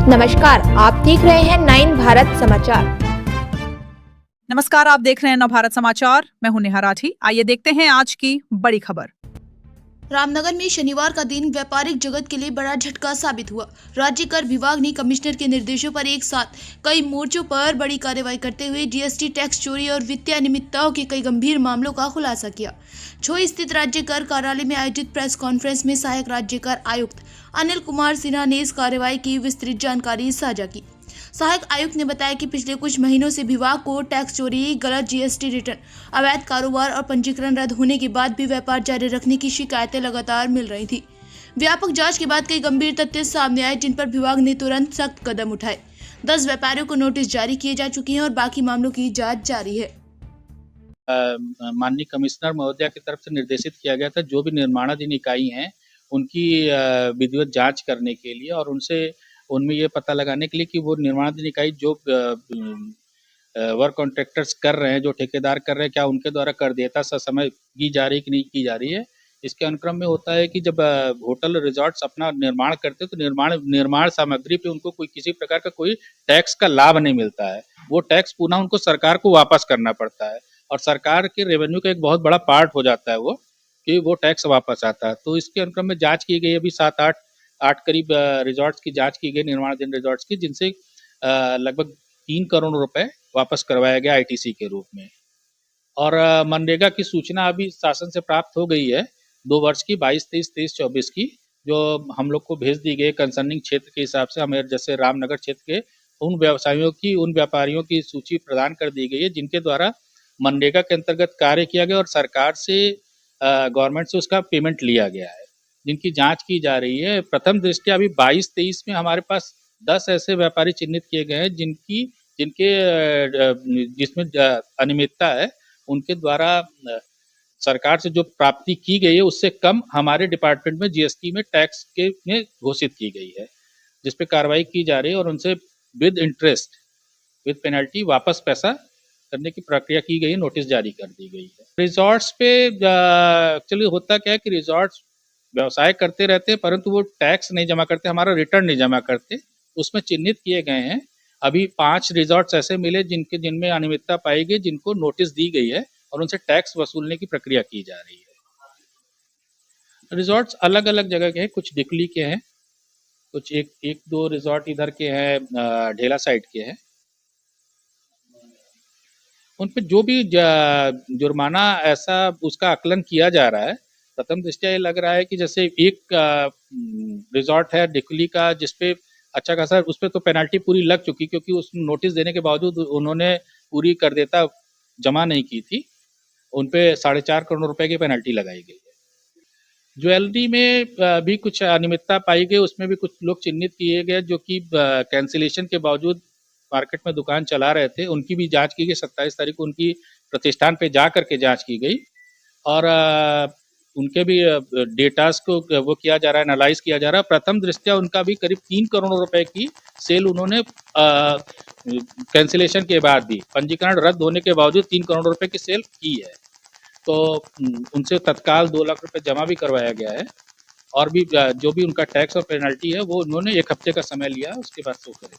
नमस्कार, आप देख रहे हैं 9 भारत समाचार। नमस्कार, आप देख रहे हैं नव भारत समाचार। मैं हूं नेहा राठी। आइए देखते हैं आज की बड़ी खबर। रामनगर में शनिवार का दिन व्यापारिक जगत के लिए बड़ा झटका साबित हुआ। राज्य कर विभाग ने कमिश्नर के निर्देशों पर एक साथ कई मोर्चों पर बड़ी कार्रवाई करते हुए जीएसटी टैक्स चोरी और वित्तीय अनियमितताओं के कई गंभीर मामलों का खुलासा किया। छोई स्थित राज्य कर कार्यालय में आयोजित प्रेस कॉन्फ्रेंस में सहायक राज्य कर आयुक्त अनिल कुमार सिन्हा ने इस कार्रवाई की विस्तृत जानकारी साझा की। सहायक आयुक्त ने बताया कि पिछले कुछ महीनों से विभाग को टैक्स चोरी, गलत जीएसटी रिटर्न, अवैध कारोबार और पंजीकरण रद्द होने के बाद भी व्यापार जारी रखने की शिकायतें लगातार मिल रही थी। व्यापक जांच के बाद कई गंभीर तथ्य सामने आए, जिन पर विभाग ने तुरंत सख्त कदम उठाए। 10 व्यापारियों को नोटिस जारी किए जा चुके हैं और बाकी मामलों की जाँच जारी है। माननीय कमिश्नर महोदया की तरफ से निर्देशित किया गया था जो भी निर्माणाधीन इकाई हैं उनकी विधिवत जांच करने के लिए और उनमें ये पता लगाने के लिए कि वो निर्माणाधीन इकाई जो वर्क कॉन्ट्रैक्टर्स कर रहे हैं, जो ठेकेदार कर रहे हैं, क्या उनके द्वारा कर देयता ससमय की जा रही है कि नहीं की जा रही है। इसके अनुक्रम में होता है कि जब होटल रिजॉर्ट्स अपना निर्माण करते हैं तो निर्माण सामग्री पे उनको किसी प्रकार का कोई टैक्स का लाभ नहीं मिलता है। वो टैक्स पुनः उनको सरकार को वापस करना पड़ता है और सरकार के रेवेन्यू का एक बहुत बड़ा पार्ट हो जाता है वो टैक्स वापस आता है। तो इसके अनुक्रम में जांच की गई, अभी 7-8 करीब रिजॉर्ट्स की जांच की गई, निर्माणाधीन रिजॉर्ट्स की, जिनसे लगभग 3 करोड़ रुपए वापस करवाया गया आईटीसी के रूप में। और मनरेगा की सूचना अभी शासन से प्राप्त हो गई है 2 वर्ष की, 22-23-23-24 की, जो हम लोग को भेज दी गई कंसर्निंग क्षेत्र के हिसाब से। हमें जैसे रामनगर क्षेत्र के उन व्यापारियों की सूची प्रदान कर दी गई है जिनके द्वारा मनरेगा के अंतर्गत कार्य किया गया और सरकार से गवर्नमेंट से उसका पेमेंट लिया गया है, जिनकी जांच की जा रही है। प्रथम दृष्टया अभी 22-23 में हमारे पास 10 ऐसे व्यापारी चिन्हित किए गए हैं जिसमें अनियमितता है, उनके द्वारा सरकार से जो प्राप्ति की गई है उससे कम हमारे डिपार्टमेंट में जीएसटी में टैक्स के में घोषित की गई है, जिस पे कार्रवाई की जा रही है और उनसे विद इंटरेस्ट विद पेनल्टी वापस पैसा करने की प्रक्रिया की गई है, नोटिस जारी कर दी गई है। रिजॉर्ट्स पे एक्चुअली होता क्या है कि रिजॉर्ट्स व्यवसाय करते रहते हैं परंतु वो टैक्स नहीं जमा करते, हमारा रिटर्न नहीं जमा करते। उसमें चिन्हित किए गए हैं अभी 5 रिजॉर्ट्स ऐसे मिले जिनमें अनियमितता पाई गई, जिनको नोटिस दी गई है और उनसे टैक्स वसूलने की प्रक्रिया की जा रही है। रिजॉर्ट्स अलग अलग जगह के हैं, कुछ डिकली के हैं, कुछ एक दो रिजॉर्ट इधर के हैं, ढेला साइड के हैं। उन पे जो भी जुर्माना ऐसा उसका आकलन किया जा रहा है, प्रथम दृष्टया ये लग रहा है कि जैसे एक रिजॉर्ट है डिकली का, जिसपे अच्छा खासा उस पर तो पेनल्टी पूरी लग चुकी, क्योंकि उस नोटिस देने के बावजूद उन्होंने पूरी कर देता जमा नहीं की थी। उन पे 4.5 करोड़ रुपए की पेनल्टी लगाई गई है। ज्वेलरी में भी कुछ अनियमितता पाई गई, उसमें भी कुछ लोग चिन्हित किए गए जो कि कैंसिलेशन के बावजूड मार्केट में दुकान चला रहे थे। उनकी भी जांच की गई, 27 तारीख को उनकी प्रतिष्ठान पे जा करके जांच की गई और उनके भी डेटास को वो किया जा रहा है, एनालाइज किया जा रहा है। प्रथम दृष्टया उनका भी करीब 3 करोड़ रुपए की सेल उन्होंने कैंसिलेशन के बाद भी, पंजीकरण रद्द होने के बावजूद 3 करोड़ रुपए की सेल की है। तो उनसे तत्काल 2 लाख रुपए जमा भी करवाया गया है और भी जो भी उनका टैक्स और पेनल्टी है वो उन्होंने 1 हफ्ते का समय लिया, उसके बाद तो करें।